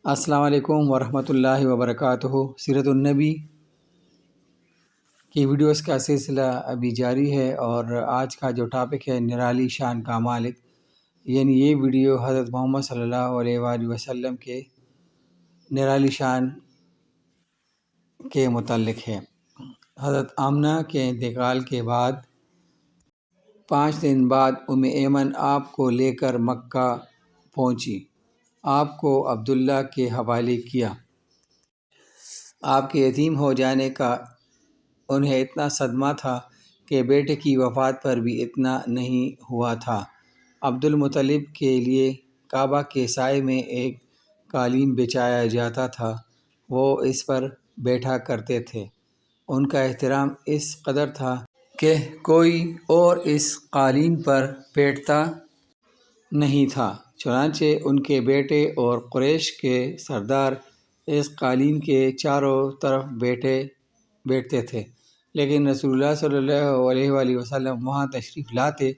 السلام علیکم ورحمۃ اللہ وبرکاتہ۔ سیرت النبی کی ویڈیوز کا سلسلہ ابھی جاری ہے، اور آج کا جو ٹاپک ہے نرالی شان کا مالک، یعنی یہ ویڈیو حضرت محمد صلی اللہ علیہ وآلہ وسلم کے نرالی شان کے متعلق ہے۔ حضرت آمنہ کے انتقال کے بعد 5 دن بعد ایمن آپ کو لے کر مکہ پہنچی۔ آپ کو عبداللہ کے حوالے کیا۔ آپ کے یتیم ہو جانے کا انہیں اتنا صدمہ تھا کہ بیٹے کی وفات پر بھی اتنا نہیں ہوا تھا۔ عبد المطلب کے لیے کعبہ کے سائے میں ایک قالین بچھایا جاتا تھا، وہ اس پر بیٹھا کرتے تھے۔ ان کا احترام اس قدر تھا کہ کوئی اور اس قالین پر بیٹھتا نہیں تھا، چنانچہ ان کے بیٹے اور قریش کے سردار اس قالین کے چاروں طرف بیٹھتے تھے، لیکن رسول اللہ صلی اللہ علیہ وآلہ وسلم وہاں تشریف لاتے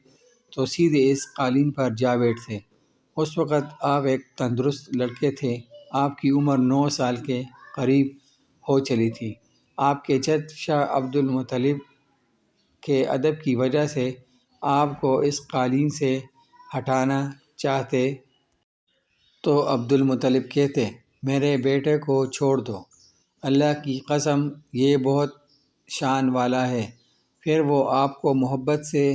تو سیدھے اس قالین پر جا بیٹھتے۔ اس وقت آپ ایک تندرست لڑکے تھے۔ آپ کی عمر 9 سال کے قریب ہو چلی تھی۔ آپ کے جد شاہ عبد المطلب کے ادب کی وجہ سے آپ کو اس قالین سے ہٹانا چاہتے تو عبد المطلب کہتے، میرے بیٹے کو چھوڑ دو، اللہ کی قسم یہ بہت شان والا ہے۔ پھر وہ آپ کو محبت سے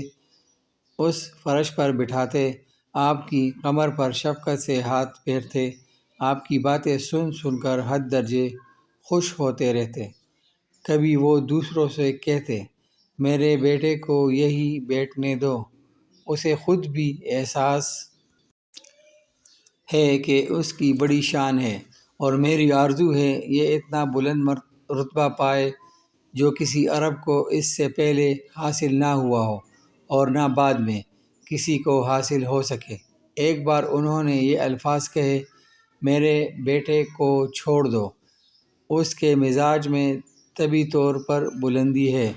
اس فرش پر بٹھاتے، آپ کی کمر پر شفقت سے ہاتھ پھیرتے، آپ کی باتیں سن سن کر حد درجے خوش ہوتے رہتے۔ کبھی وہ دوسروں سے کہتے، میرے بیٹے کو یہی بیٹھنے دو، اسے خود بھی احساس ہے کہ اس کی بڑی شان ہے، اور میری آرزو ہے یہ اتنا بلند رتبہ پائے جو کسی عرب کو اس سے پہلے حاصل نہ ہوا ہو اور نہ بعد میں کسی کو حاصل ہو سکے۔ ایک بار انہوں نے یہ الفاظ کہے، میرے بیٹے کو چھوڑ دو، اس کے مزاج میں طبعی طور پر بلندی ہے،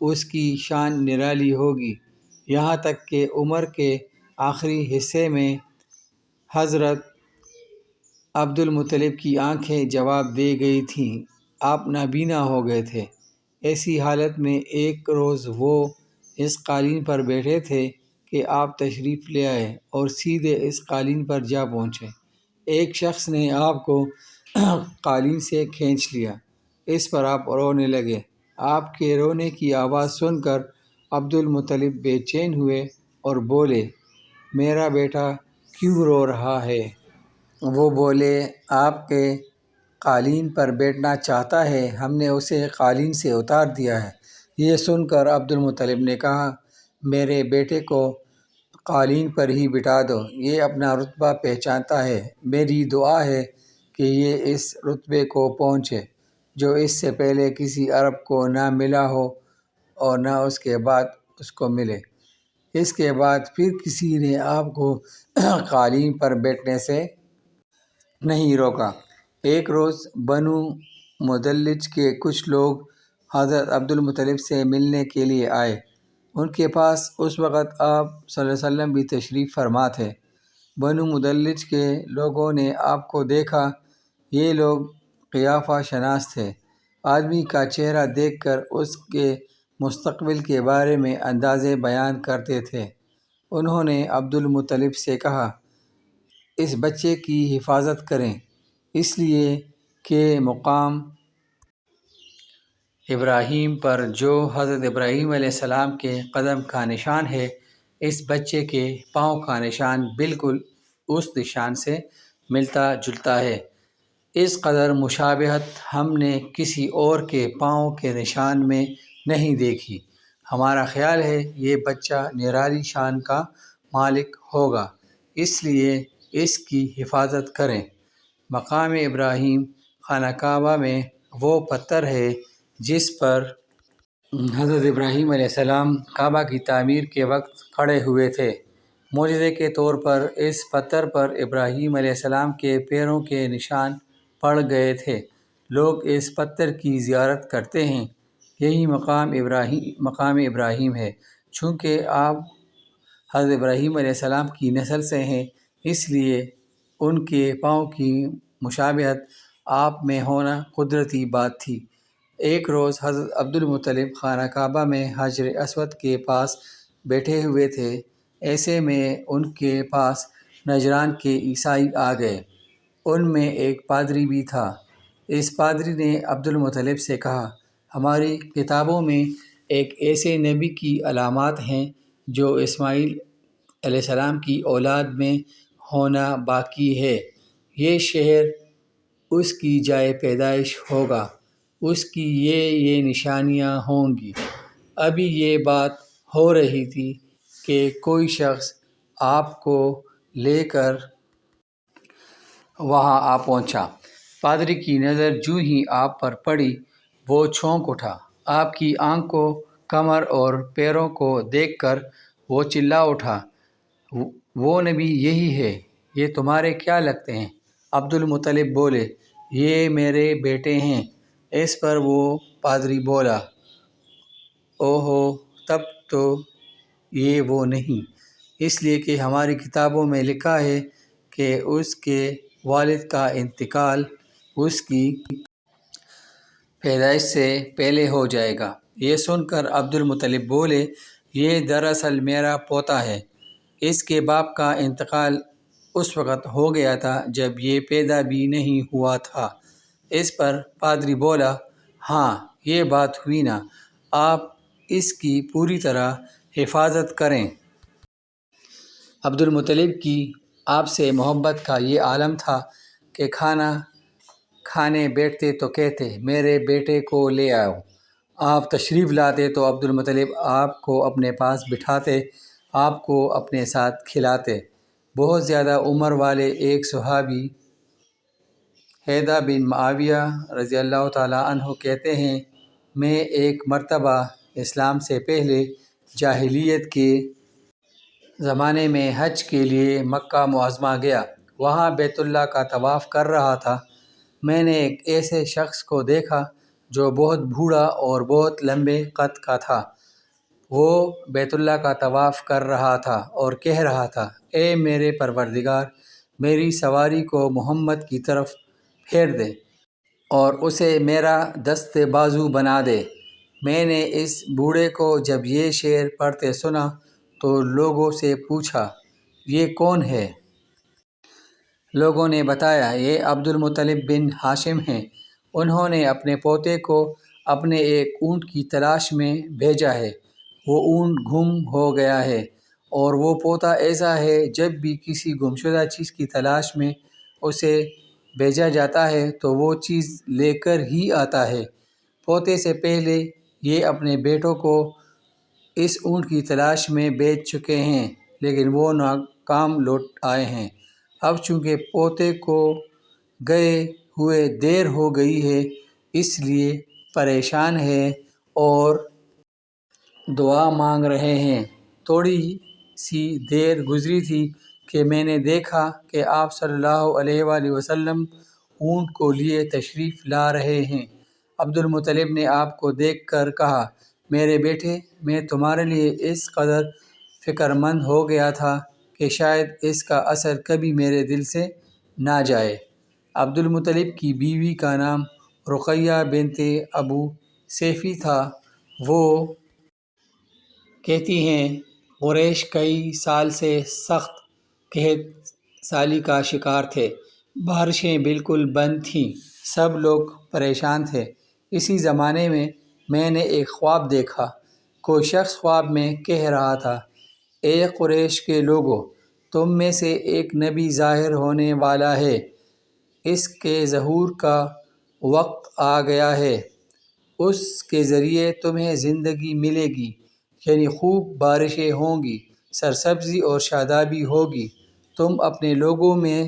اس کی شان نرالی ہوگی۔ یہاں تک کہ عمر کے آخری حصے میں حضرت عبد المطلب کی آنکھیں جواب دے گئی تھیں، آپ نابینا ہو گئے تھے۔ ایسی حالت میں ایک روز وہ اس قالین پر بیٹھے تھے کہ آپ تشریف لے آئے اور سیدھے اس قالین پر جا پہنچے۔ ایک شخص نے آپ کو قالین سے کھینچ لیا، اس پر آپ رونے لگے۔ آپ کے رونے کی آواز سن کر عبد المطلب بے چین ہوئے اور بولے، میرا بیٹا کیوں رو رہا ہے؟ وہ بولے، آپ کے قالین پر بیٹھنا چاہتا ہے، ہم نے اسے قالین سے اتار دیا ہے۔ یہ سن کر عبد المطلب نے کہا، میرے بیٹے کو قالین پر ہی بٹھا دو، یہ اپنا رتبہ پہچانتا ہے۔ میری دعا ہے کہ یہ اس رتبے کو پہنچے جو اس سے پہلے کسی عرب کو نہ ملا ہو اور نہ اس کے بعد اس کو ملے۔ اس کے بعد پھر کسی نے آپ کو قالین پر بیٹھنے سے نہیں روکا۔ ایک روز بنو مدلج کے کچھ لوگ حضرت عبد المطلب سے ملنے کے لیے آئے۔ ان کے پاس اس وقت آپ صلی اللہ علیہ وسلم بھی تشریف فرما تھے۔ بنو مدلج کے لوگوں نے آپ کو دیکھا۔ یہ لوگ قیافہ شناس تھے۔ آدمی کا چہرہ دیکھ کر اس کے مستقبل کے بارے میں اندازے بیان کرتے تھے۔ انہوں نے عبد المطلب سے کہا، اس بچے کی حفاظت کریں، اس لیے کہ مقام ابراہیم پر جو حضرت ابراہیم علیہ السلام کے قدم کا نشان ہے، اس بچے کے پاؤں کا نشان بالکل اس نشان سے ملتا جلتا ہے۔ اس قدر مشابہت ہم نے کسی اور کے پاؤں کے نشان میں نہیں دیکھی۔ ہمارا خیال ہے یہ بچہ نرالی شان کا مالک ہوگا، اس لیے اس کی حفاظت کریں۔ مقام ابراہیم خانہ کعبہ میں وہ پتھر ہے جس پر حضرت ابراہیم علیہ السلام کعبہ کی تعمیر کے وقت کھڑے ہوئے تھے۔ معجزے کے طور پر اس پتھر پر ابراہیم علیہ السلام کے پیروں کے نشان پڑ گئے تھے۔ لوگ اس پتھر کی زیارت کرتے ہیں۔ یہی مقام ابراہیم ہے۔ چونکہ آپ حضرت ابراہیم علیہ السلام کی نسل سے ہیں، اس لیے ان کے پاؤں کی مشابہت آپ میں ہونا قدرتی بات تھی۔ ایک روز حضرت عبد المطلب خانہ کعبہ میں حجر اسود کے پاس بیٹھے ہوئے تھے، ایسے میں ان کے پاس نجران کے عیسائی آ گئے۔ ان میں ایک پادری بھی تھا۔ اس پادری نے عبد المطلب سے کہا، ہماری کتابوں میں ایک ایسے نبی کی علامات ہیں جو اسماعیل علیہ السلام کی اولاد میں ہونا باقی ہے۔ یہ شہر اس کی جائے پیدائش ہوگا، اس کی یہ نشانیاں ہوں گی۔ ابھی یہ بات ہو رہی تھی کہ کوئی شخص آپ کو لے کر وہاں آ پہنچا۔ پادری کی نظر جوں ہی آپ پر پڑی، وہ چونک اٹھا۔ آپ کی آنکھوں، کمر اور پیروں کو دیکھ کر وہ چلا اٹھا، وہ نبی یہی ہے، یہ تمہارے کیا لگتے ہیں؟ عبد المطلب بولے، یہ میرے بیٹے ہیں۔ اس پر وہ پادری بولا، اوہو، تب تو یہ وہ نہیں، اس لیے کہ ہماری کتابوں میں لکھا ہے کہ اس کے والد کا انتقال اس کی پیدائش سے پہلے ہو جائے گا۔ یہ سن کر عبد المطلب بولے، یہ دراصل میرا پوتا ہے، اس کے باپ کا انتقال اس وقت ہو گیا تھا جب یہ پیدا بھی نہیں ہوا تھا۔ اس پر پادری بولا، ہاں، یہ بات ہوئی نا، آپ اس کی پوری طرح حفاظت کریں۔ عبد المطلب کی آپ سے محبت کا یہ عالم تھا کہ کھانا کھانے بیٹھتے تو کہتے، میرے بیٹے کو لے آؤ۔ آپ تشریف لاتے تو عبد المطلب آپ کو اپنے پاس بٹھاتے، آپ کو اپنے ساتھ کھلاتے۔ بہت زیادہ عمر والے ایک صحابی حیدہ بن معاویہ رضی اللہ تعالیٰ عنہ کہتے ہیں، میں ایک مرتبہ اسلام سے پہلے جاہلیت کے زمانے میں حج کے لیے مکہ معظمہ گیا۔ وہاں بیت اللہ کا طواف کر رہا تھا۔ میں نے ایک ایسے شخص کو دیکھا جو بہت بوڑھا اور بہت لمبے قد کا تھا۔ وہ بیت اللہ کا طواف کر رہا تھا اور کہہ رہا تھا، اے میرے پروردگار، میری سواری کو محمد کی طرف پھیر دے اور اسے میرا دست بازو بنا دے۔ میں نے اس بوڑھے کو جب یہ شعر پڑھتے سنا تو لوگوں سے پوچھا، یہ کون ہے؟ لوگوں نے بتایا، یہ عبد المطلب بن ہاشم ہیں۔ انہوں نے اپنے پوتے کو اپنے ایک اونٹ کی تلاش میں بھیجا ہے، وہ اونٹ گم ہو گیا ہے، اور وہ پوتا ایسا ہے جب بھی کسی گمشدہ چیز کی تلاش میں اسے بھیجا جاتا ہے تو وہ چیز لے کر ہی آتا ہے۔ پوتے سے پہلے یہ اپنے بیٹوں کو اس اونٹ کی تلاش میں بھیج چکے ہیں، لیکن وہ ناکام لوٹ آئے ہیں۔ اب چونکہ پوتے کو گئے ہوئے دیر ہو گئی ہے، اس لیے پریشان ہیں اور دعا مانگ رہے ہیں۔ تھوڑی سی دیر گزری تھی کہ میں نے دیکھا کہ آپ صلی اللہ علیہ وآلہ وسلم اونٹ کو لیے تشریف لا رہے ہیں۔ عبد المطلب نے آپ کو دیکھ کر کہا، میرے بیٹے، میں تمہارے لیے اس قدر فکر مند ہو گیا تھا کہ شاید اس کا اثر کبھی میرے دل سے نہ جائے۔ عبد المطلب کی بیوی کا نام رقیہ بنت ابو سیفی تھا۔ وہ کہتی ہیں، قریش کئی سال سے سخت قحط سالی کا شکار تھے، بارشیں بالکل بند تھیں، سب لوگ پریشان تھے۔ اسی زمانے میں نے ایک خواب دیکھا۔ کوئی شخص خواب میں کہہ رہا تھا، اے قریش کے لوگو، تم میں سے ایک نبی ظاہر ہونے والا ہے، اس کے ظہور کا وقت آ گیا ہے، اس کے ذریعے تمہیں زندگی ملے گی، یعنی خوب بارشیں ہوں گی، سرسبزی اور شادابی ہوگی۔ تم اپنے لوگوں میں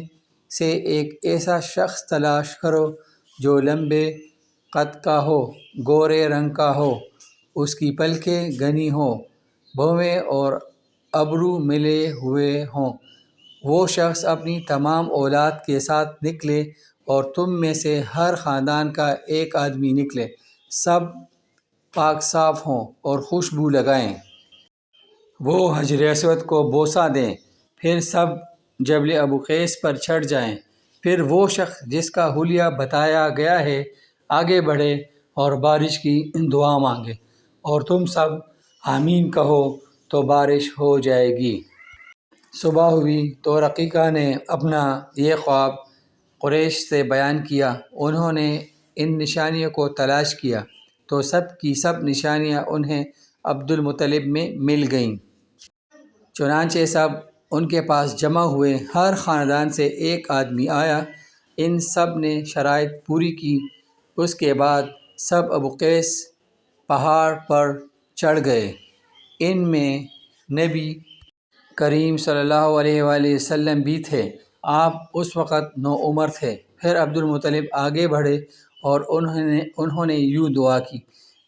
سے ایک ایسا شخص تلاش کرو جو لمبے قد کا ہو، گورے رنگ کا ہو، اس کی پلکیں گھنی ہوں، بھویں اور ابرو ملے ہوئے ہوں۔ وہ شخص اپنی تمام اولاد کے ساتھ نکلے اور تم میں سے ہر خاندان کا ایک آدمی نکلے، سب پاک صاف ہوں اور خوشبو لگائیں۔ وہ حجر اسود کو بوسہ دیں، پھر سب جبل ابو قیس پر چڑھ جائیں۔ پھر وہ شخص جس کا حلیہ بتایا گیا ہے آگے بڑھے اور بارش کی دعا مانگے، اور تم سب آمین کہو تو بارش ہو جائے گی۔ صبح ہوئی تو رقیقہ نے اپنا یہ خواب قریش سے بیان کیا۔ انہوں نے ان نشانیوں کو تلاش کیا تو سب کی سب نشانیاں انہیں عبد المطلب میں مل گئیں۔ چنانچہ سب ان کے پاس جمع ہوئے، ہر خاندان سے ایک آدمی آیا، ان سب نے شرائط پوری کی۔ اس کے بعد سب ابو قیس پہاڑ پر چڑھ گئے۔ ان میں نبی کریم صلی اللہ علیہ وآلہ وسلم بھی تھے۔ آپ اس وقت نوعمر تھے۔ پھر عبد المطلب آگے بڑھے اور انہوں نے یوں دعا کی: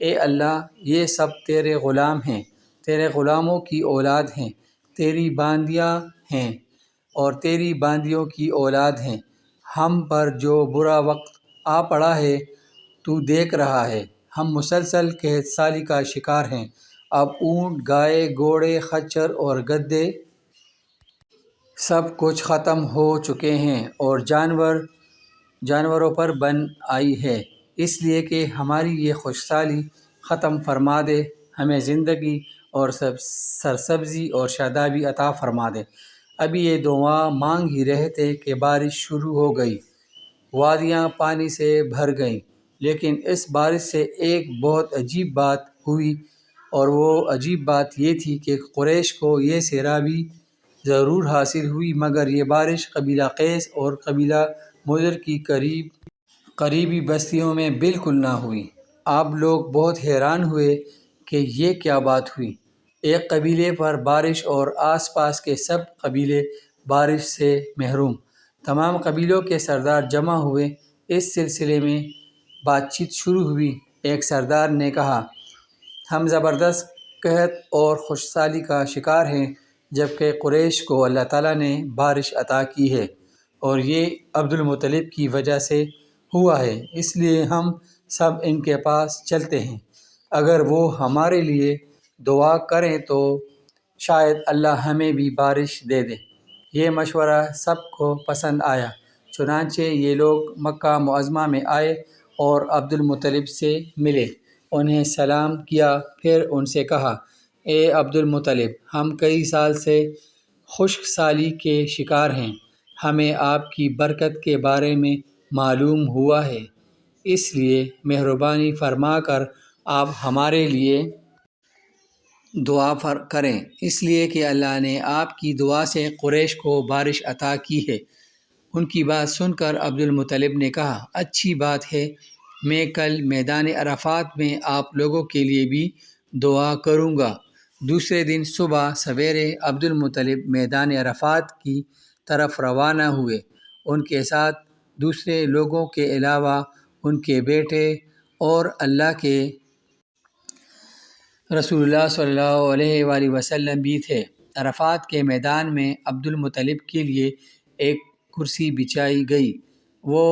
اے اللہ، یہ سب تیرے غلام ہیں، تیرے غلاموں کی اولاد ہیں، تیری باندیاں ہیں اور تیری باندیوں کی اولاد ہیں۔ ہم پر جو برا وقت آ پڑا ہے تو دیکھ رہا ہے، ہم مسلسل قحط سالی کا شکار ہیں۔ اب اونٹ، گائے، گھوڑے، خچر اور گدھے سب کچھ ختم ہو چکے ہیں اور جانوروں پر بن آئی ہے، اس لیے کہ ہماری یہ خوش سالی ختم فرما دے، ہمیں زندگی اور سرسبزی اور شادابی عطا فرما دے۔ ابھی یہ دعا مانگ ہی رہے تھے کہ بارش شروع ہو گئی، وادیاں پانی سے بھر گئیں۔ لیکن اس بارش سے ایک بہت عجیب بات ہوئی، اور وہ عجیب بات یہ تھی کہ قریش کو یہ سیرابی ضرور حاصل ہوئی، مگر یہ بارش قبیلہ قیس اور قبیلہ مضر کی قریبی بستیوں میں بالکل نہ ہوئی۔ آپ لوگ بہت حیران ہوئے کہ یہ کیا بات ہوئی، ایک قبیلے پر بارش اور آس پاس کے سب قبیلے بارش سے محروم۔ تمام قبیلوں کے سردار جمع ہوئے، اس سلسلے میں بات چیت شروع ہوئی۔ ایک سردار نے کہا: ہم زبردست قحط اور خوش سالی کا شکار ہیں، جبکہ قریش کو اللہ تعالیٰ نے بارش عطا کی ہے، اور یہ عبد المطلب کی وجہ سے ہوا ہے، اس لیے ہم سب ان کے پاس چلتے ہیں۔ اگر وہ ہمارے لیے دعا کریں تو شاید اللہ ہمیں بھی بارش دے دے۔ یہ مشورہ سب کو پسند آیا، چنانچہ یہ لوگ مکہ معظمہ میں آئے اور عبد المطلب سے ملے، انہیں سلام کیا، پھر ان سے کہا: اے عبد المطلب، ہم کئی سال سے خشک سالی کے شکار ہیں، ہمیں آپ کی برکت کے بارے میں معلوم ہوا ہے، اس لیے مہربانی فرما کر آپ ہمارے لیے دعا کریں، اس لیے کہ اللہ نے آپ کی دعا سے قریش کو بارش عطا کی ہے۔ ان کی بات سن کر عبد المطلب نے کہا: اچھی بات ہے، میں کل میدان عرفات میں آپ لوگوں کے لیے بھی دعا کروں گا۔ دوسرے دن صبح سویرے عبد المطلب میدان عرفات کی طرف روانہ ہوئے۔ ان کے ساتھ دوسرے لوگوں کے علاوہ ان کے بیٹے اور اللہ کے رسول اللہ صلی اللہ علیہ وآلہ وسلم بھی تھے۔ عرفات کے میدان میں عبد المطلب کے لیے ایک کرسی بچھائی گئی، وہ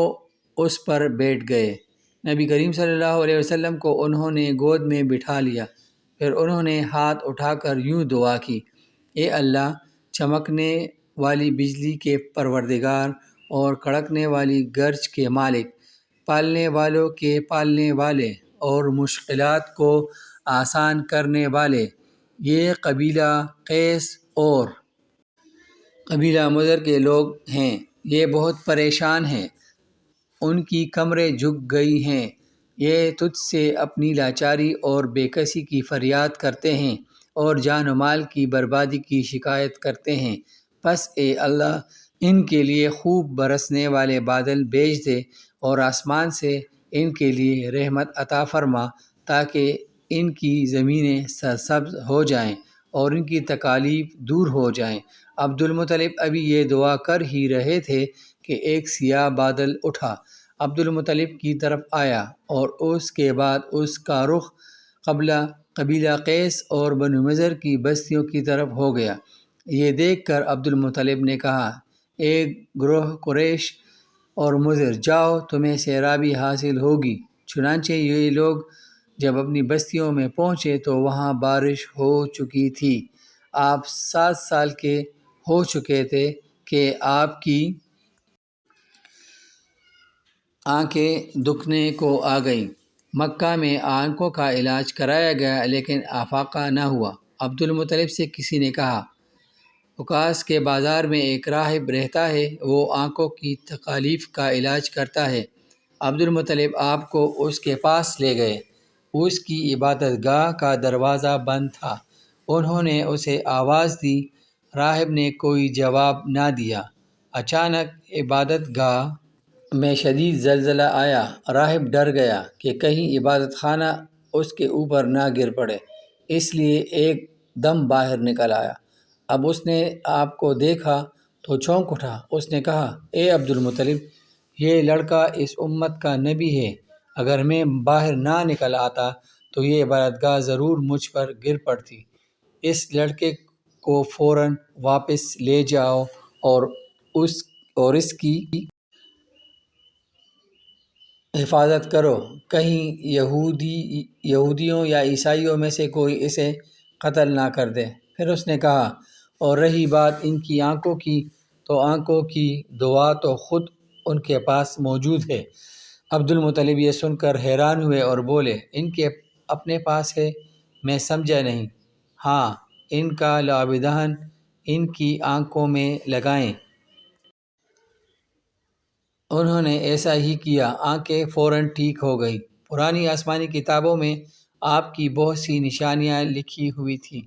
اس پر بیٹھ گئے۔ نبی کریم صلی اللہ علیہ وسلم کو انہوں نے گود میں بٹھا لیا، پھر انہوں نے ہاتھ اٹھا کر یوں دعا کی: اے اللہ، چمکنے والی بجلی کے پروردگار اور کڑکنے والی گرج کے مالک، پالنے والوں کے پالنے والے اور مشکلات کو آسان کرنے والے، یہ قبیلہ قیس اور قبیلہ مضر کے لوگ ہیں، یہ بہت پریشان ہیں، ان کی کمریں جھک گئی ہیں، یہ تجھ سے اپنی لاچاری اور بے کسی کی فریاد کرتے ہیں اور جان و مال کی بربادی کی شکایت کرتے ہیں۔ پس اے اللہ، ان کے لیے خوب برسنے والے بادل بھیج دے اور آسمان سے ان کے لیے رحمت عطا فرما، تاکہ ان کی زمینیں سرسبز ہو جائیں اور ان کی تکالیف دور ہو جائیں۔ عبد المطلب ابھی یہ دعا کر ہی رہے تھے کہ ایک سیاہ بادل اٹھا، عبد المطلب کی طرف آیا اور اس کے بعد اس کا رخ قبیلہ قیس اور بنو مضر کی بستیوں کی طرف ہو گیا۔ یہ دیکھ کر عبد المطلب نے کہا: اے گروہ قریش اور مضر، جاؤ، تمہیں سیرابی حاصل ہوگی۔ چنانچہ یہ لوگ جب اپنی بستیوں میں پہنچے تو وہاں بارش ہو چکی تھی۔ آپ 7 سال کے ہو چکے تھے کہ آپ کی آنکھیں دکھنے کو آ گئیں۔ مکہ میں آنکھوں کا علاج کرایا گیا لیکن افاقہ نہ ہوا۔ عبد المطلب سے کسی نے کہا، عکاظ کے بازار میں ایک راہب رہتا ہے، وہ آنکھوں کی تکالیف کا علاج کرتا ہے۔ عبد المطلب آپ کو اس کے پاس لے گئے۔ اس کی عبادت گاہ کا دروازہ بند تھا۔ انہوں نے اسے آواز دی، راہب نے کوئی جواب نہ دیا۔ اچانک عبادت گاہ میں شدید زلزلہ آیا۔ راہب ڈر گیا کہ کہیں عبادت خانہ اس کے اوپر نہ گر پڑے، اس لیے ایک دم باہر نکل آیا۔ اب اس نے آپ کو دیکھا تو چونک اٹھا۔ اس نے کہا، اے عبد المطلب، یہ لڑکا اس امت کا نبی ہے۔ اگر میں باہر نہ نکل آتا تو یہ عبادت گاہ ضرور مجھ پر گر پڑتی۔ اس لڑکے کو فوراً واپس لے جاؤ اور اس کی حفاظت کرو، کہیں یہودیوں یا عیسائیوں میں سے کوئی اسے قتل نہ کر دے۔ پھر اس نے کہا، اور رہی بات ان کی آنکھوں کی، تو آنکھوں کی دوا تو خود ان کے پاس موجود ہے۔ عبد المطلب یہ سن کر حیران ہوئے اور بولے، ان کے اپنے پاس ہے؟ میں سمجھا نہیں۔ ہاں، ان کا لعابدہن ان کی آنکھوں میں لگائیں۔ انہوں نے ایسا ہی کیا، آنکھیں فوراً ٹھیک ہو گئیں۔ پرانی آسمانی کتابوں میں آپ کی بہت سی نشانیاں لکھی ہوئی تھیں۔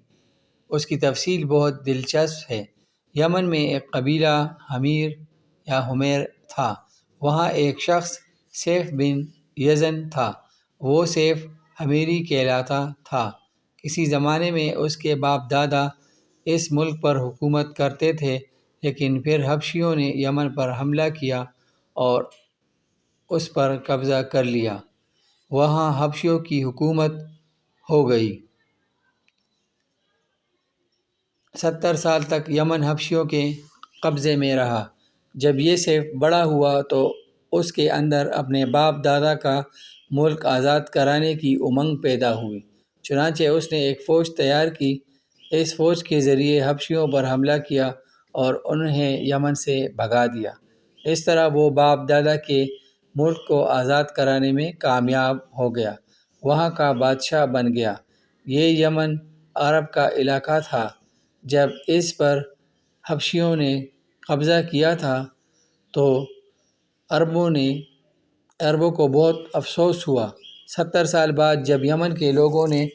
اس کی تفصیل بہت دلچسپ ہے۔ یمن میں ایک قبیلہ حمیر تھا۔ وہاں ایک شخص سیف بن یزن تھا۔ وہ سیف حمیری کہلاتا تھا۔ کسی زمانے میں اس کے باپ دادا اس ملک پر حکومت کرتے تھے، لیکن پھر حبشیوں نے یمن پر حملہ کیا اور اس پر قبضہ کر لیا۔ وہاں حبشیوں کی حکومت ہو گئی۔ 70 سال تک یمن حبشیوں کے قبضے میں رہا۔ جب یہ سیف بڑا ہوا تو اس کے اندر اپنے باپ دادا کا ملک آزاد کرانے کی امنگ پیدا ہوئی۔ چنانچہ اس نے ایک فوج تیار کی۔ اس فوج کے ذریعے حبشیوں پر حملہ کیا اور انہیں یمن سے بھگا دیا۔ اس طرح وہ باپ دادا کے ملک کو آزاد کرانے میں کامیاب ہو گیا، وہاں کا بادشاہ بن گیا۔ یہ یمن عرب کا علاقہ تھا۔ جب اس پر حبشیوں نے قبضہ کیا تھا تو عربوں کو بہت افسوس ہوا۔ 70 سال بعد جب یمن کے لوگوں نے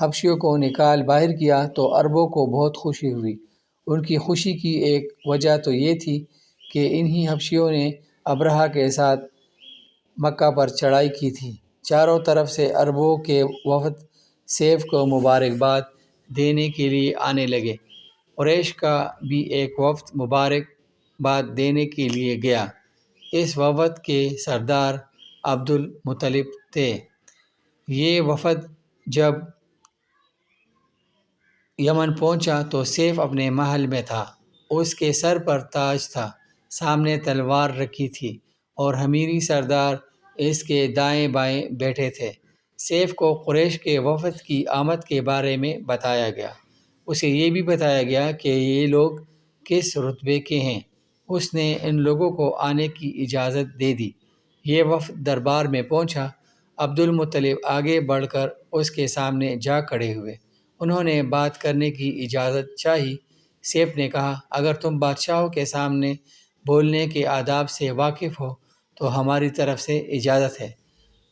حبشیوں کو نکال باہر کیا تو عربوں کو بہت خوشی ہوئی۔ ان کی خوشی کی ایک وجہ تو یہ تھی کہ انہی حبشیوں نے ابرہہ کے ساتھ مکہ پر چڑھائی کی تھی۔ چاروں طرف سے عربوں کے وفد سیف کو مبارکباد دینے کے لیے آنے لگے۔ قریش کا بھی ایک وفد مبارکباد دینے کے لیے گیا۔ اس وفد کے سردار عبد المطلب تھے۔ یہ وفد جب یمن پہنچا تو سیف اپنے محل میں تھا۔ اس کے سر پر تاج تھا، سامنے تلوار رکھی تھی اور حمیری سردار اس کے دائیں بائیں بیٹھے تھے۔ سیف کو قریش کے وفد کی آمد کے بارے میں بتایا گیا۔ اسے یہ بھی بتایا گیا کہ یہ لوگ کس رتبے کے ہیں۔ اس نے ان لوگوں کو آنے کی اجازت دے دی۔ یہ وفد دربار میں پہنچا۔ عبد المطلب آگے بڑھ کر اس کے سامنے جا کھڑے ہوئے۔ انہوں نے بات کرنے کی اجازت چاہی۔ سیف نے کہا، اگر تم بادشاہوں کے سامنے بولنے کے آداب سے واقف ہو تو ہماری طرف سے اجازت ہے۔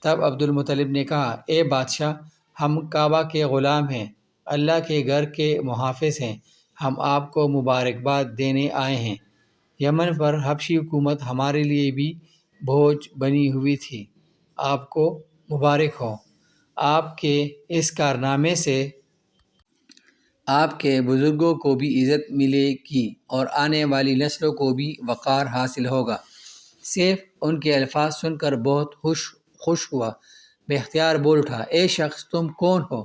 تب عبد المطلب نے کہا، اے بادشاہ، ہم کعبہ کے غلام ہیں، اللہ کے گھر کے محافظ ہیں، ہم آپ کو مبارکباد دینے آئے ہیں۔ یمن پر حبشی حکومت ہمارے لیے بھی بوجھ بنی ہوئی تھی۔ آپ کو مبارک ہو۔ آپ کے اس کارنامے سے آپ کے بزرگوں کو بھی عزت ملے گی اور آنے والی نسلوں کو بھی وقار حاصل ہوگا۔ سیف ان کے الفاظ سن کر بہت خوش ہوا، بے اختیار بول اٹھا، اے شخص، تم کون ہو؟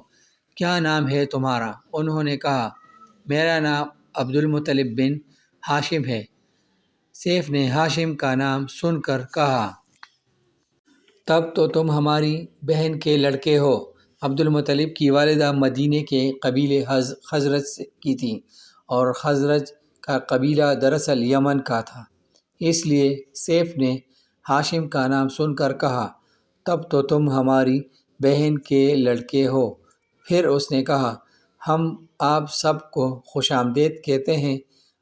کیا نام ہے تمہارا؟ انہوں نے کہا، میرا نام عبد المطلب بن ہاشم ہے۔ سیف نے ہاشم کا نام سن کر کہا، تب تو تم ہماری بہن کے لڑکے ہو۔ عبد المطلب کی والدہ مدینے کے قبیلے خزرج کی تھیں اور خزرج کا قبیلہ دراصل یمن کا تھا۔ اس لیے سیف نے ہاشم کا نام سن کر کہا، تب تو تم ہماری بہن کے لڑکے ہو۔ پھر اس نے کہا، ہم آپ سب کو خوش آمدید کہتے ہیں،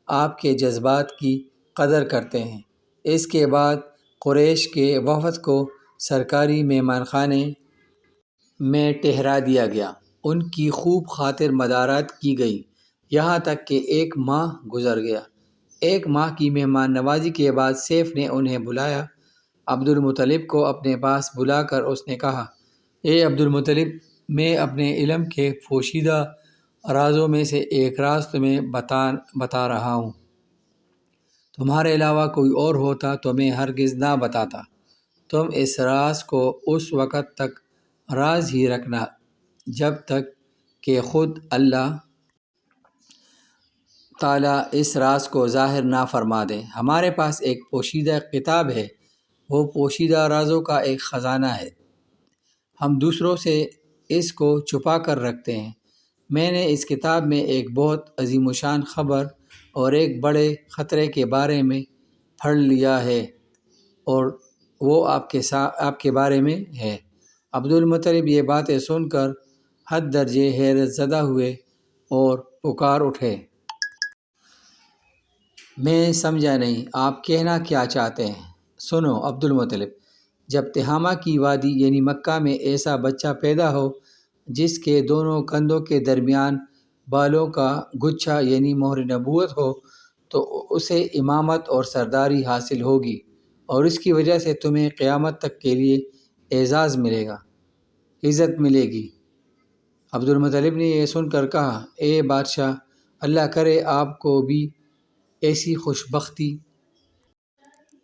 آپ کے جذبات کی قدر کرتے ہیں۔ اس کے بعد قریش کے وفد کو سرکاری مہمان خانے میں ٹھہرا دیا گیا۔ ان کی خوب خاطر مدارات کی گئی، یہاں تک کہ 1 ماہ گزر گیا۔ 1 ماہ کی مہمان نوازی کے بعد سیف نے انہیں بلایا۔ عبد المطلب کو اپنے پاس بلا کر اس نے کہا، اے عبد المطلب، میں اپنے علم کے پوشیدہ رازوں میں سے ایک راز تمہیں بتا رہا ہوں۔ تمہارے علاوہ کوئی اور ہوتا تو میں ہرگز نہ بتاتا۔ تم اس راز کو اس وقت تک راز ہی رکھنا جب تک کہ خود اللہ تعالیٰ اس راز کو ظاہر نہ فرما دے۔ ہمارے پاس ایک پوشیدہ کتاب ہے، وہ پوشیدہ رازوں کا ایک خزانہ ہے، ہم دوسروں سے اس کو چھپا کر رکھتے ہیں۔ میں نے اس کتاب میں ایک بہت عظیم الشان خبر اور ایک بڑے خطرے کے بارے میں پڑھ لیا ہے، اور وہ آپ کے بارے میں ہے۔ عبد المطلب یہ باتیں سن کر حد درجے حیرت زدہ ہوئے اور پکار اٹھے، میں سمجھا نہیں، آپ کہنا کیا چاہتے ہیں؟ سنو عبد المطلب، جب تہامہ کی وادی یعنی مکہ میں ایسا بچہ پیدا ہو جس کے دونوں کندھوں کے درمیان بالوں کا گچھا یعنی مہر نبوت ہو، تو اسے امامت اور سرداری حاصل ہوگی، اور اس کی وجہ سے تمہیں قیامت تک کے لیے اعزاز ملے گا، عزت ملے گی۔ عبد المطلب نے یہ سن کر کہا، اے بادشاہ، اللہ کرے آپ کو بھی ایسی خوشبختی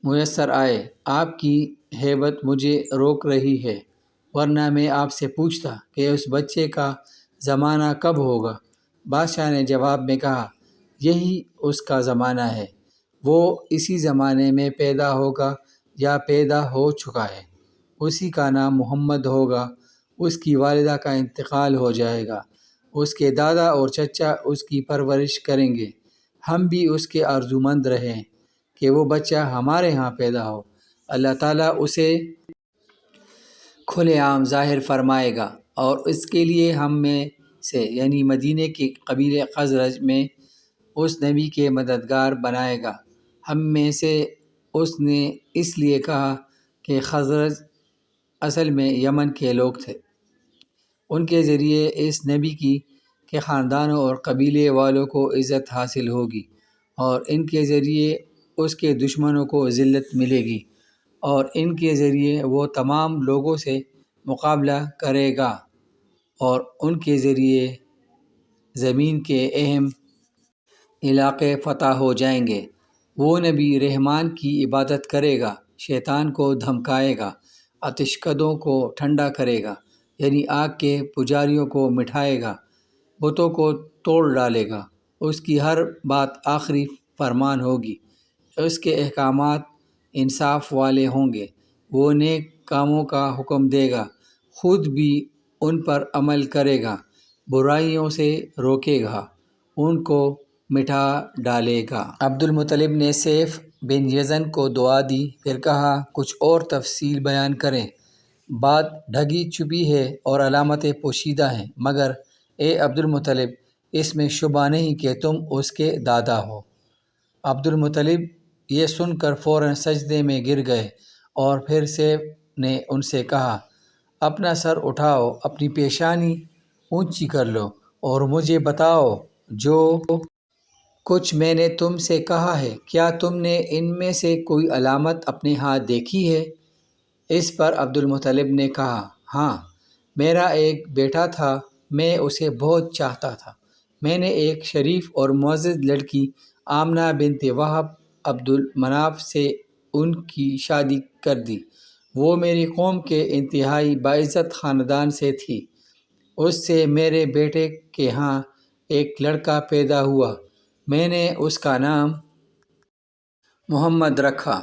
میسر آئے۔ آپ کی ہیبت مجھے روک رہی ہے، ورنہ میں آپ سے پوچھتا کہ اس بچے کا زمانہ کب ہوگا۔ بادشاہ نے جواب میں کہا، یہی اس کا زمانہ ہے، وہ اسی زمانے میں پیدا ہوگا یا پیدا ہو چکا ہے۔ اسی کا نام محمد ہوگا۔ اس کی والدہ کا انتقال ہو جائے گا، اس کے دادا اور چچا اس کی پرورش کریں گے۔ ہم بھی اس کے آرزومند رہیں کہ وہ بچہ ہمارے ہاں پیدا ہو۔ اللہ تعالیٰ اسے کھلے عام ظاہر فرمائے گا، اور اس کے لیے ہم میں سے یعنی مدینے کے قبیلے خزرج میں اس نبی کے مددگار بنائے گا۔ ہم میں سے اس نے اس لیے کہا کہ خزرج اصل میں یمن کے لوگ تھے، ان کے ذریعے اس نبی کے خاندانوں اور قبیلے والوں کو عزت حاصل ہوگی، اور ان کے ذریعے اس کے دشمنوں کو ذلت ملے گی، اور ان کے ذریعے وہ تمام لوگوں سے مقابلہ کرے گا، اور ان کے ذریعے زمین کے اہم علاقے فتح ہو جائیں گے۔ وہ نبی رحمان کی عبادت کرے گا، شیطان کو دھمکائے گا، آتش کدوں کو ٹھنڈا کرے گا یعنی آگ کے پجاریوں کو مٹھائے گا، بتوں کو توڑ ڈالے گا۔ اس کی ہر بات آخری فرمان ہوگی، اس کے احکامات انصاف والے ہوں گے۔ وہ نیک کاموں کا حکم دے گا، خود بھی ان پر عمل کرے گا، برائیوں سے روکے گا، ان کو مٹا ڈالے گا۔ عبد المطلب نے سیف بن یزن کو دعا دی، پھر کہا، کچھ اور تفصیل بیان کریں۔ بات ڈھگی چھپی ہے اور علامتیں پوشیدہ ہیں، مگر اے عبد المطلب، اس میں شبہ نہیں کہ تم اس کے دادا ہو۔ عبد المطلب یہ سن کر فوراً سجدے میں گر گئے، اور پھر سیف نے ان سے کہا، اپنا سر اٹھاؤ، اپنی پیشانی اونچی کر لو، اور مجھے بتاؤ جو کچھ میں نے تم سے کہا ہے، کیا تم نے ان میں سے کوئی علامت اپنے ہاتھ دیکھی ہے؟ اس پر عبد المطلب نے کہا، ہاں، میرا ایک بیٹا تھا، میں اسے بہت چاہتا تھا۔ میں نے ایک شریف اور معزز لڑکی آمنہ بنت وہب عبد المناف سے ان کی شادی کر دی۔ وہ میری قوم کے انتہائی باعزت خاندان سے تھی۔ اس سے میرے بیٹے کے ہاں ایک لڑکا پیدا ہوا، میں نے اس کا نام محمد رکھا۔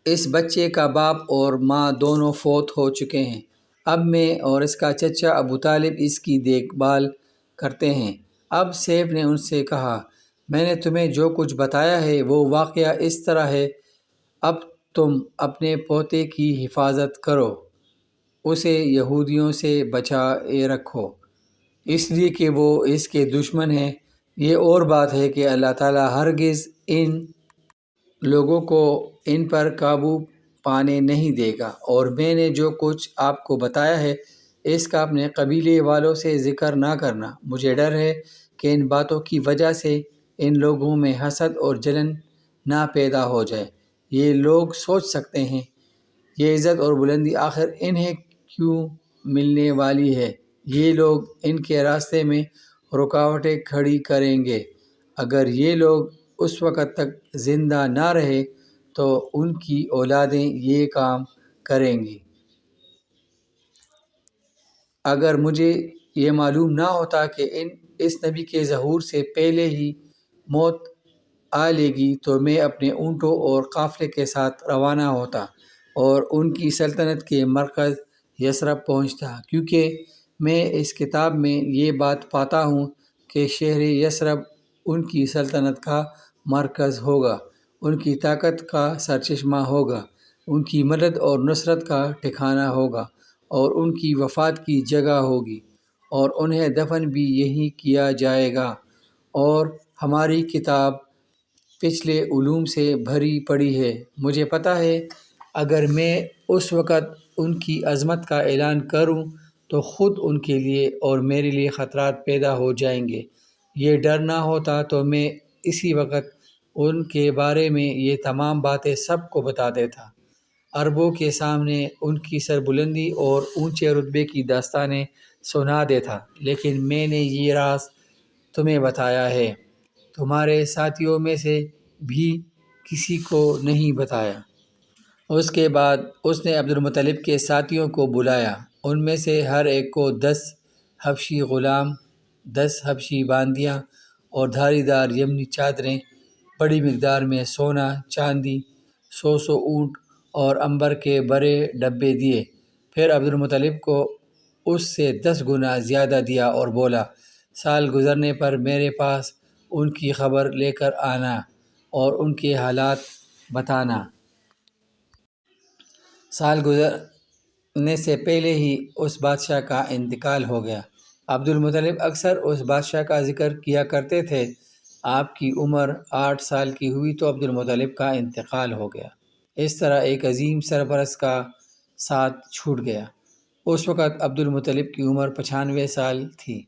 اس بچے کا باپ اور ماں دونوں فوت ہو چکے ہیں، اب میں اور اس کا چچا ابو طالب اس کی دیکھ بھال کرتے ہیں۔ اب سیف نے ان سے کہا، میں نے تمہیں جو کچھ بتایا ہے وہ واقعہ اس طرح ہے، اب تم اپنے پوتے کی حفاظت کرو، اسے یہودیوں سے بچائے رکھو، اس لیے کہ وہ اس کے دشمن ہیں۔ یہ اور بات ہے کہ اللہ تعالیٰ ہرگز ان لوگوں کو ان پر قابو پانے نہیں دے گا، اور میں نے جو کچھ آپ کو بتایا ہے اس کا اپنے قبیلے والوں سے ذکر نہ کرنا۔ مجھے ڈر ہے کہ ان باتوں کی وجہ سے ان لوگوں میں حسد اور جلن نہ پیدا ہو جائے۔ یہ لوگ سوچ سکتے ہیں یہ عزت اور بلندی آخر انہیں کیوں ملنے والی ہے؟ یہ لوگ ان کے راستے میں رکاوٹیں کھڑی کریں گے۔ اگر یہ لوگ اس وقت تک زندہ نہ رہے تو ان کی اولادیں یہ کام کریں گی۔ اگر مجھے یہ معلوم نہ ہوتا کہ اس نبی کے ظہور سے پہلے ہی موت آ لے گی تو میں اپنے اونٹوں اور قافلے کے ساتھ روانہ ہوتا اور ان کی سلطنت کے مرکز یثرب پہنچتا، کیونکہ میں اس کتاب میں یہ بات پاتا ہوں کہ شہر یثرب ان کی سلطنت کا مرکز ہوگا، ان کی طاقت کا سرچشمہ ہوگا، ان کی مدد اور نصرت کا ٹھکانہ ہوگا اور ان کی وفات کی جگہ ہوگی، اور انہیں دفن بھی یہیں کیا جائے گا۔ اور ہماری کتاب پچھلے علوم سے بھری پڑی ہے۔ مجھے پتہ ہے اگر میں اس وقت ان کی عظمت کا اعلان کروں تو خود ان کے لیے اور میرے لیے خطرات پیدا ہو جائیں گے۔ یہ ڈر نہ ہوتا تو میں اسی وقت ان کے بارے میں یہ تمام باتیں سب کو بتا دیتا، عربوں کے سامنے ان کی سربلندی اور اونچے رتبے کی داستانیں سنا دیتا، لیکن میں نے یہ راز تمہیں بتایا ہے، تمہارے ساتھیوں میں سے بھی کسی کو نہیں بتایا۔ اس کے بعد اس نے عبد المطلب کے ساتھیوں کو بلایا، ان میں سے ہر ایک کو 10 حبشی غلام، 10 حبشی باندیاں اور دھاری دار یمنی چادریں، بڑی مقدار میں سونا چاندی، 100 اونٹ اور عنبر کے بڑے ڈبے دیے۔ پھر عبد المطلب کو اس سے 10 گنا زیادہ دیا اور بولا، سال گزرنے پر میرے پاس ان کی خبر لے کر آنا اور ان کے حالات بتانا۔ سال گزرنے سے پہلے ہی اس بادشاہ کا انتقال ہو گیا۔ عبد المطلب اکثر اس بادشاہ کا ذکر کیا کرتے تھے۔ آپ کی عمر 8 سال کی ہوئی تو عبد المطلب کا انتقال ہو گیا۔ اس طرح ایک عظیم سرپرست کا ساتھ چھوٹ گیا۔ اس وقت عبد المطلب کی عمر 95 سال تھی۔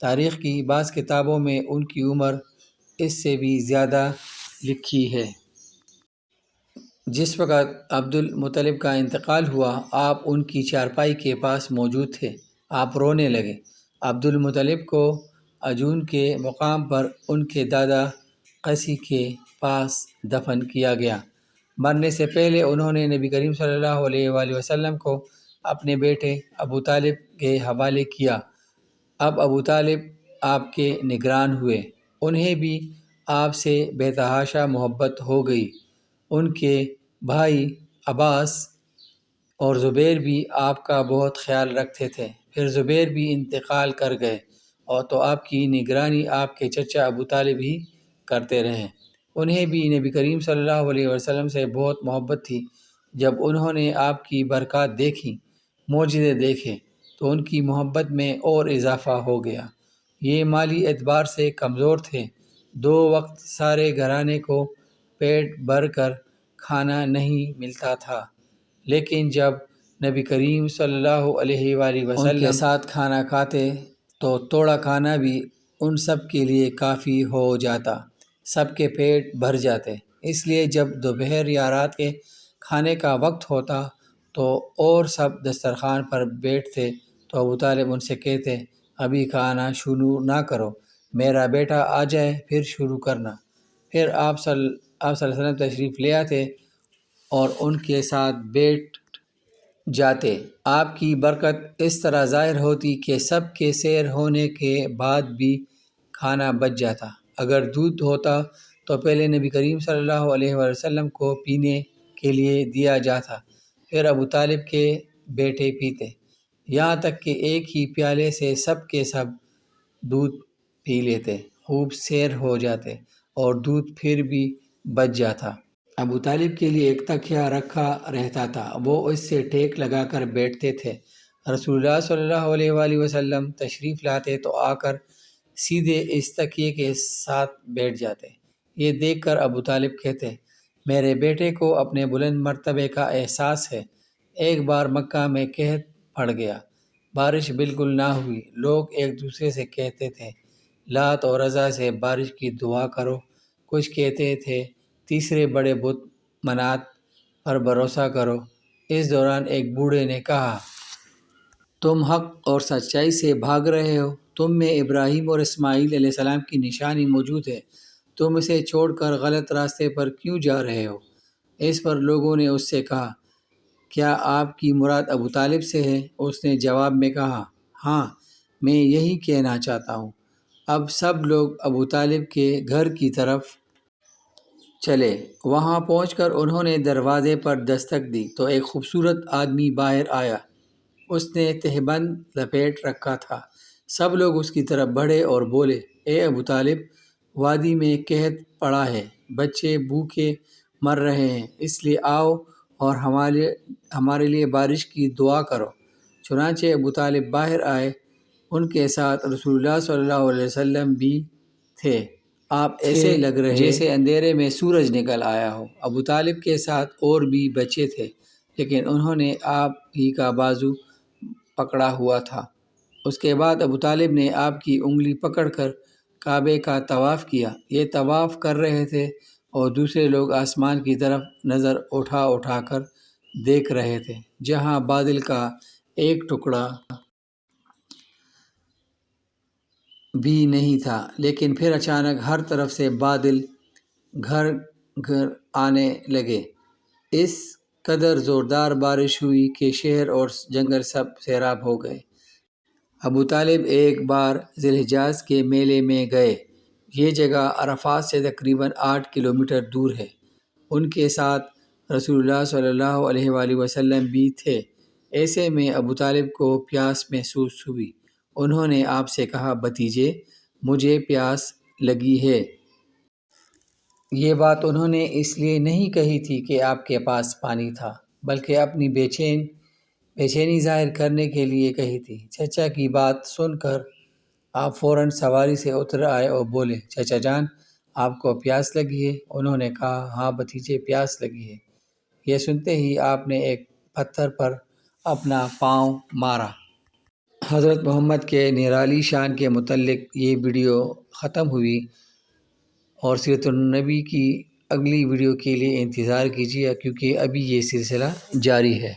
تاریخ کی بعض کتابوں میں ان کی عمر اس سے بھی زیادہ لکھی ہے۔ جس وقت عبد المطلب کا انتقال ہوا آپ ان کی چارپائی کے پاس موجود تھے۔ آپ رونے لگے۔ عبد المطلب کو عجون کے مقام پر ان کے دادا قصی کے پاس دفن کیا گیا۔ مرنے سے پہلے انہوں نے نبی کریم صلی اللہ علیہ وآلہ وسلم کو اپنے بیٹے ابو طالب کے حوالے کیا۔ اب ابو طالب آپ کے نگران ہوئے۔ انہیں بھی آپ سے بے تحاشا محبت ہو گئی۔ ان کے بھائی عباس اور زبیر بھی آپ کا بہت خیال رکھتے تھے۔ پھر زبیر بھی انتقال کر گئے اور تو آپ کی نگرانی آپ کے چچا ابو طالب ہی کرتے رہے۔ انہیں بھی نبی کریم صلی اللہ علیہ وسلم سے بہت محبت تھی۔ جب انہوں نے آپ کی برکات دیکھی، معجزے دیکھے، تو ان کی محبت میں اور اضافہ ہو گیا۔ یہ مالی اعتبار سے کمزور تھے۔ 2 وقت سارے گھرانے کو پیٹ بھر کر کھانا نہیں ملتا تھا، لیکن جب نبی کریم صلی اللہ علیہ وآلہ وسلم ان کے ساتھ کھانا کھاتے تو تھوڑا کھانا بھی ان سب کے لیے کافی ہو جاتا، سب کے پیٹ بھر جاتے۔ اس لیے جب دوپہر یا رات کے کھانے کا وقت ہوتا تو اور سب دسترخوان پر بیٹھتے تو ابو طالب ان سے کہتے، ابھی کھانا شروع نہ کرو، میرا بیٹا آ جائے پھر شروع کرنا۔ پھر آپ صلی اللہ علیہ وسلم تشریف لے آتے اور ان کے ساتھ بیٹھ جاتے۔ آپ کی برکت اس طرح ظاہر ہوتی کہ سب کے سیر ہونے کے بعد بھی کھانا بچ جاتا۔ اگر دودھ ہوتا تو پہلے نبی کریم صلی اللہ علیہ وسلم کو پینے کے لیے دیا جاتا، پھر ابو طالب کے بیٹے پیتے، یہاں تک کہ ایک ہی پیالے سے سب کے سب دودھ پی لیتے، خوب سیر ہو جاتے اور دودھ پھر بھی بچ جاتا۔ ابو طالب کے لیے ایک تکیہ رکھا رہتا تھا، وہ اس سے ٹیک لگا کر بیٹھتے تھے۔ رسول اللہ صلی اللہ علیہ وآلہ وسلم تشریف لاتے تو آ کر سیدھے اس تکیے کے ساتھ بیٹھ جاتے۔ یہ دیکھ کر ابو طالب کہتے، میرے بیٹے کو اپنے بلند مرتبے کا احساس ہے۔ ایک بار مکہ میں قحط پڑ گیا، بارش بالکل نہ ہوئی، لوگ ایک دوسرے سے کہتے تھے لات اور عزا سے بارش کی دعا کرو، کچھ کہتے تھے تیسرے بڑے بت منات پر بھروسہ کرو۔ اس دوران ایک بوڑھے نے کہا، تم حق اور سچائی سے بھاگ رہے ہو، تم میں ابراہیم اور اسماعیل علیہ السلام کی نشانی موجود ہے، تم اسے چھوڑ کر غلط راستے پر کیوں جا رہے ہو؟ اس پر لوگوں نے اس سے کہا، کیا آپ کی مراد ابو طالب سے ہے؟ اس نے جواب میں کہا، ہاں، میں یہی کہنا چاہتا ہوں۔ اب سب لوگ ابو طالب کے گھر کی طرف چلے۔ وہاں پہنچ کر انہوں نے دروازے پر دستک دی تو ایک خوبصورت آدمی باہر آیا۔ اس نے تہبند لپیٹ رکھا تھا۔ سب لوگ اس کی طرف بڑھے اور بولے، اے ابو طالب، وادی میں قحط پڑا ہے، بچے بھوکے مر رہے ہیں، اس لیے آؤ اور ہمارے لیے بارش کی دعا کرو۔ چنانچہ ابو طالب باہر آئے، ان کے ساتھ رسول اللہ صلی اللہ علیہ وسلم بھی تھے۔ آپ ایسے لگ رہے جیسے اندھیرے میں سورج نکل آیا ہو۔ ابو طالب کے ساتھ اور بھی بچے تھے، لیکن انہوں نے آپ ہی کا بازو پکڑا ہوا تھا۔ اس کے بعد ابو طالب نے آپ کی انگلی پکڑ کر کعبے کا طواف کیا۔ یہ طواف کر رہے تھے اور دوسرے لوگ آسمان کی طرف نظر اٹھا اٹھا کر دیکھ رہے تھے، جہاں بادل کا ایک ٹکڑا بھی نہیں تھا۔ لیکن پھر اچانک ہر طرف سے بادل گھر گھر آنے لگے۔ اس قدر زوردار بارش ہوئی کہ شہر اور جنگل سب سیراب ہو گئے۔ ابو طالب ایک بار ذی الحجاز کے میلے میں گئے۔ یہ جگہ عرفات سے تقریباً 8 کلومیٹر دور ہے۔ ان کے ساتھ رسول اللہ صلی اللہ علیہ وآلہ وسلم بھی تھے۔ ایسے میں ابو طالب کو پیاس محسوس ہوئی۔ انہوں نے آپ سے کہا، بھتیجے، مجھے پیاس لگی ہے۔ یہ بات انہوں نے اس لیے نہیں کہی تھی کہ آپ کے پاس پانی تھا، بلکہ اپنی بے چینی ظاہر کرنے کے لیے کہی تھی۔ چچا کی بات سن کر آپ فوراً سواری سے اتر آئے اور بولے، چچا جان، آپ کو پیاس لگی ہے؟ انہوں نے کہا، ہاں بھتیجے، پیاس لگی ہے۔ یہ سنتے ہی آپ نے ایک پتھر پر اپنا پاؤں مارا۔ حضرت محمد کے نرالی شان کے متعلق یہ ویڈیو ختم ہوئی، اور سیرت النبی کی اگلی ویڈیو کے لیے انتظار کیجیے، کیونکہ ابھی یہ سلسلہ جاری ہے۔